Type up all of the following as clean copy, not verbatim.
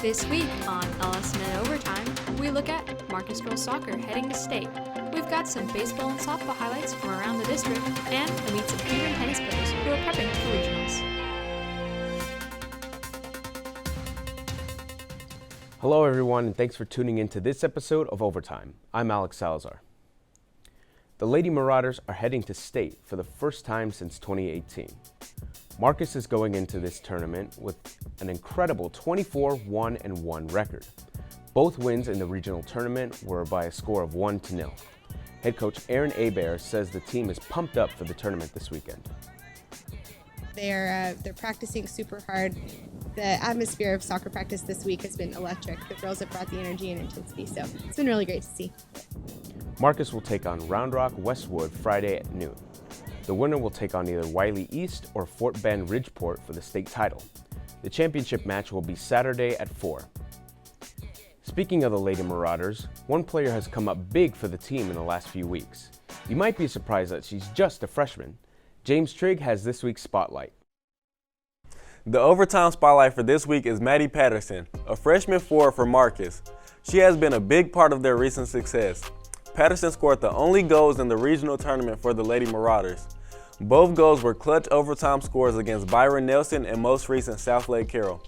This week on LSMN Overtime, we look at Marcus girls soccer heading to state. We've got some baseball and softball highlights from around the district, and we meet some Hebron tennis players who are prepping for regionals. Hello everyone, and thanks for tuning in to this episode of Overtime. I'm Alex Salazar. The Lady Marauders are heading to state for the first time since 2018. Marcus is going into this tournament with an incredible 24-1-1 record. Both wins in the regional tournament were by a score of 1-0. Head coach Aaron Abair says the team is pumped up for the tournament this weekend. They're practicing super hard. The atmosphere of soccer practice this week has been electric. The girls have brought the energy and intensity, so it's been really great to see. Marcus will take on Round Rock Westwood Friday at noon. The winner will take on either Wiley East or Fort Bend Ridgeport for the state title. The championship match will be Saturday at 4. Speaking of the Lady Marauders, one player has come up big for the team in the last few weeks. You might be surprised that she's just a freshman. James Trigg has this week's spotlight. The overtime spotlight for this week is Maddie Patterson, a freshman forward for Marcus. She has been a big part of their recent success. Patterson scored the only goals in the regional tournament for the Lady Marauders. Both goals were clutch overtime scores against Byron Nelson and most recent South Lake Carroll.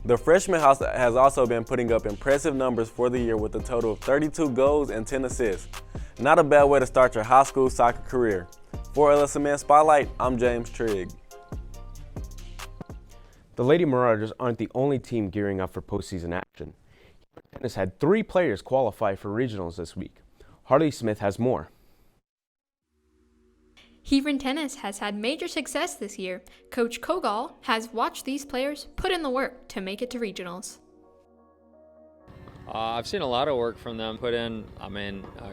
The freshman house has also been putting up impressive numbers for the year with a total of 32 goals and 10 assists. Not a bad way to start your high school soccer career. For LSMN Spotlight, I'm James Trigg. The Lady Marauders aren't the only team gearing up for postseason action. Hebron Tennis had 3 players qualify for regionals this week. Harley Smith has more. Hebron Tennis has had major success this year. Coach Kogal has watched these players put in the work to make it to regionals. I've seen a lot of work from them put in,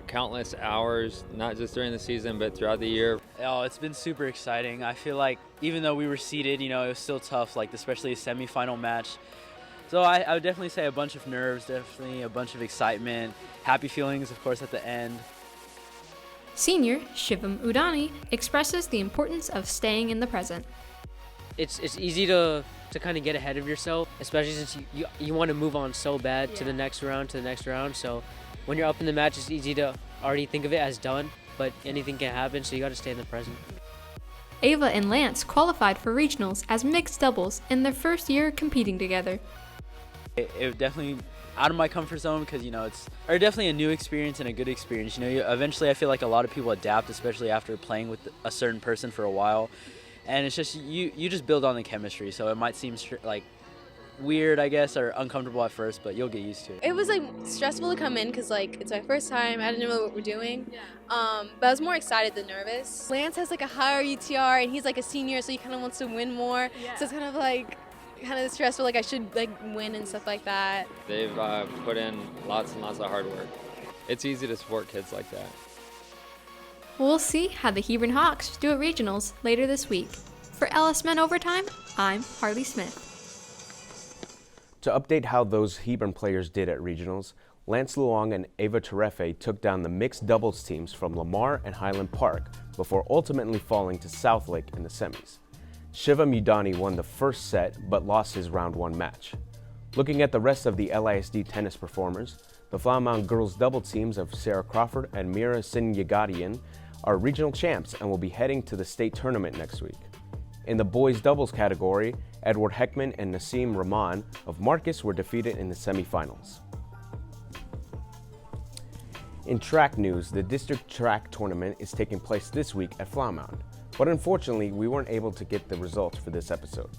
countless hours, not just during the season, but throughout the year. Oh, it's been super exciting. I feel like even though we were seeded, it was still tough, especially a semifinal match. So I would definitely say a bunch of nerves, definitely a bunch of excitement, happy feelings, of course, at the end. Senior Shivam Udani expresses the importance of staying in the present. It's easy to kind of get ahead of yourself, especially since you want to move on so bad to the next round. So when you're up in the match, it's easy to already think of it as done, but anything can happen, so you got to stay in the present. Ava and Lance qualified for regionals as mixed doubles in their first year competing together. It definitely out of my comfort zone because, it's definitely a new experience and a good experience. Eventually I feel like a lot of people adapt, especially after playing with a certain person for a while. And it's just, you just build on the chemistry. So it might seem weird, I guess, or uncomfortable at first, but you'll get used to it. It was stressful to come in because it's my first time. I didn't know what we're doing. But I was more excited than nervous. Lance has a higher UTR and he's a senior, so he kind of wants to win more. Yeah. So it's kind of stressful, I should win and stuff like that. They've put in lots and lots of hard work. It's easy to support kids like that. We'll see how the Hebron Hawks do at regionals later this week. For LSMN Overtime, I'm Harley Smith. To update how those Hebron players did at regionals, Lance Luong and Ava Terefe took down the mixed doubles teams from Lamar and Highland Park before ultimately falling to South Lake in the semis. Shivam Udani won the first set but lost his round 1 match. Looking at the rest of the LISD tennis performers, the Flower Mound girls double teams of Sarah Crawford and Mira Sinyagadian are regional champs and will be heading to the state tournament next week. In the boys doubles category, Edward Heckman and Naseem Rahman of Marcus were defeated in the semifinals. In track news, the district track tournament is taking place this week at Flower Mound. But unfortunately, we weren't able to get the results for this episode.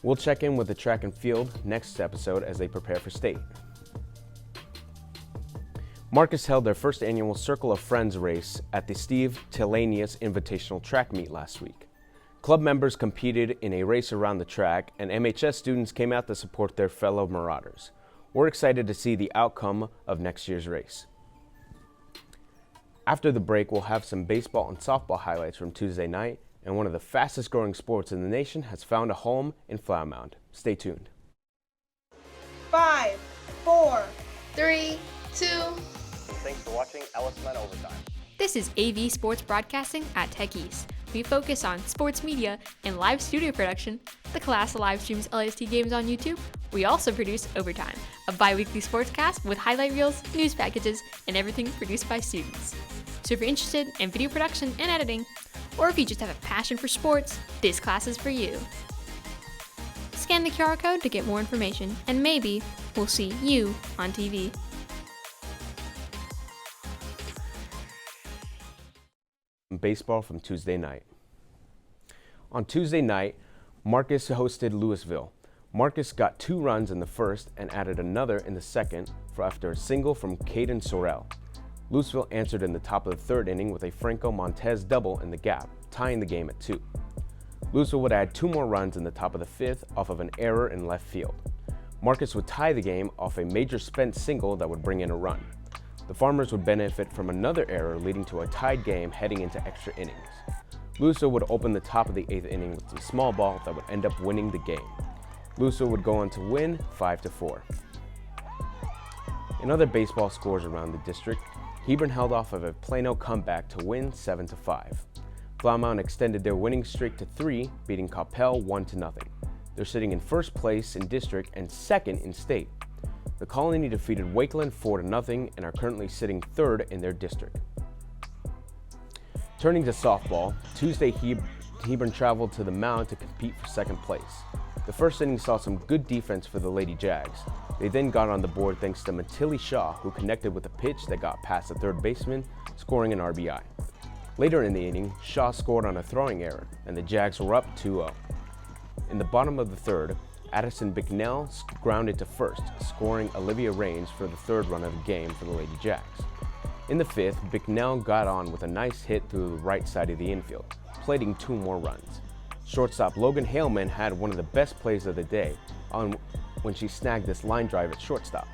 We'll check in with the track and field next episode as they prepare for state. Marcus held their first annual Circle of Friends race at the Steve Telanius Invitational Track Meet last week. Club members competed in a race around the track, and MHS students came out to support their fellow Marauders. We're excited to see the outcome of next year's race. After the break, we'll have some baseball and softball highlights from Tuesday night, and one of the fastest growing sports in the nation has found a home in Flower Mound. Stay tuned. 5, 4, 3, 2. Thanks for watching LSMN Overtime. This is AV Sports Broadcasting at Tech East. We focus on sports media and live studio production. The class live streams LST games on YouTube, We also produce Overtime, a bi-weekly sportscast with highlight reels, news packages, and everything produced by students. So if you're interested in video production and editing, or if you just have a passion for sports, this class is for you. Scan the QR code to get more information, and maybe we'll see you on TV. Baseball from Tuesday night. On Tuesday night, Marcus hosted Lewisville. Marcus got 2 runs in the first and added another in the second after a single from Caden Sorrell. Lewisville answered in the top of the 3rd inning with a Franco Montez double in the gap, tying the game at 2. Lewisville would add 2 more runs in the top of the 5th off of an error in left field. Marcus would tie the game off a Major Spence single that would bring in a run. The Farmers would benefit from another error, leading to a tied game heading into extra innings. Lewisville would open the top of the 8th inning with a small ball that would end up winning the game. Lewisville would go on to win 5-4. In other baseball scores around the district, Hebron held off of a Plano comeback to win 7-5. Plymouth extended their winning streak to 3, beating Coppell 1-0. They're sitting in 1st place in district and 2nd in state. The Colony defeated Wakeland 4-0 and are currently sitting 3rd in their district. Turning to softball, Tuesday Hebron traveled to the mound to compete for 2nd place. The first inning saw some good defense for the Lady Jags. They then got on the board thanks to Matilli Shaw, who connected with a pitch that got past the 3rd baseman, scoring an RBI. Later in the inning, Shaw scored on a throwing error, and the Jags were up 2-0. In the bottom of the 3rd, Addison Bicknell grounded to 1st, scoring Olivia Raines for the 3rd run of the game for the Lady Jags. In the 5th, Bicknell got on with a nice hit through the right side of the infield, plating 2 more runs. Shortstop Logan Haleman had one of the best plays of the day when she snagged this line drive at shortstop.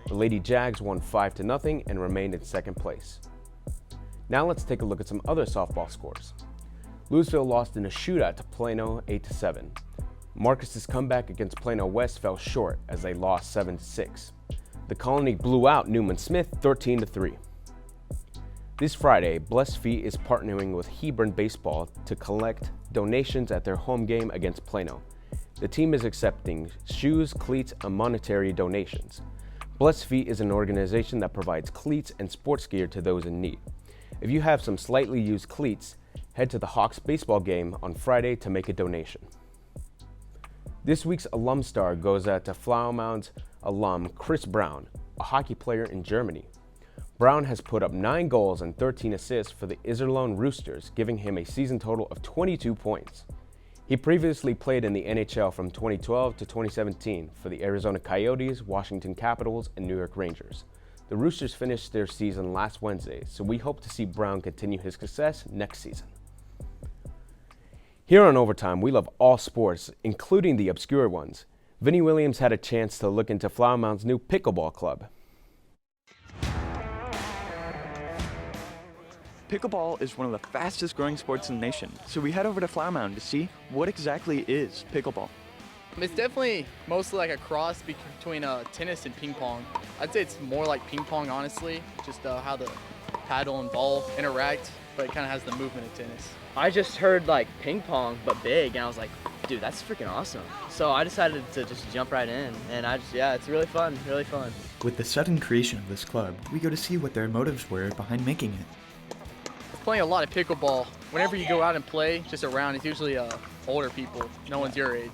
The Lady Jags won 5-0 and remained in 2nd place. Now let's take a look at some other softball scores. Lewisville lost in a shootout to Plano 8-7. Marcus's comeback against Plano West fell short as they lost 7-6. The Colony blew out Newman Smith 13-3. This Friday, Blessed Feet is partnering with Hebron Baseball to collect donations at their home game against Plano. The team is accepting shoes, cleats, and monetary donations. Blessed Feet is an organization that provides cleats and sports gear to those in need. If you have some slightly used cleats, head to the Hawks baseball game on Friday to make a donation. This week's alum star goes out to Flower Mound's alum Chris Brown, a hockey player in Germany. Brown has put up 9 goals and 13 assists for the Iserlohn Roosters, giving him a season total of 22 points. He previously played in the NHL from 2012 to 2017 for the Arizona Coyotes, Washington Capitals, and New York Rangers. The Roosters finished their season last Wednesday, so we hope to see Brown continue his success next season. Here on Overtime, we love all sports, including the obscure ones. Vinnie Williams had a chance to look into Flower Mound's new pickleball club. Pickleball is one of the fastest growing sports in the nation, so we head over to Flower Mound to see what exactly is pickleball. It's definitely mostly like a cross between tennis and ping pong. I'd say it's more like ping pong, honestly, just how the paddle and ball interact, but it kind of has the movement of tennis. I just heard like ping pong, but big, and I was like, dude, that's freaking awesome. So I decided to just jump right in, and it's really fun, really fun. With the sudden creation of this club, we go to see what their motives were behind making it. Playing a lot of pickleball, whenever you go out and play just around, it's usually older people, no one's your age.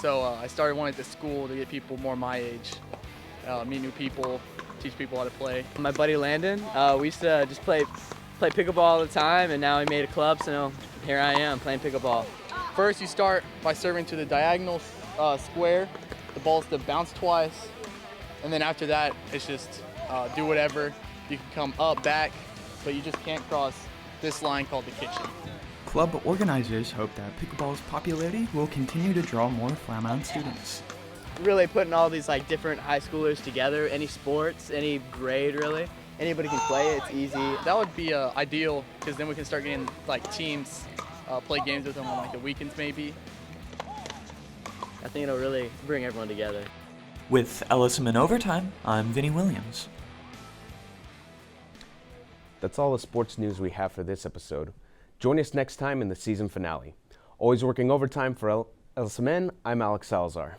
So I started one at the school to get people more my age, meet new people, teach people how to play. My buddy Landon, we used to just play pickleball all the time, and now he made a club, so here I am playing pickleball. First, you start by serving to the diagonal square. The ball's to bounce twice, and then after that, it's just do whatever. You can come up, back, but you just can't cross this line called the kitchen. Club organizers hope that pickleball's popularity will continue to draw more Flower Mound students. Really putting all these like different high schoolers together, any sports, any grade really. Anybody can play it, it's easy. That would be ideal, because then we can start getting like teams, play games with them on like the weekends maybe. I think it'll really bring everyone together. With LSMN Overtime, I'm Vinnie Williams. That's all the sports news we have for this episode. Join us next time in the season finale. Always working overtime for LSMN, I'm Alex Salazar.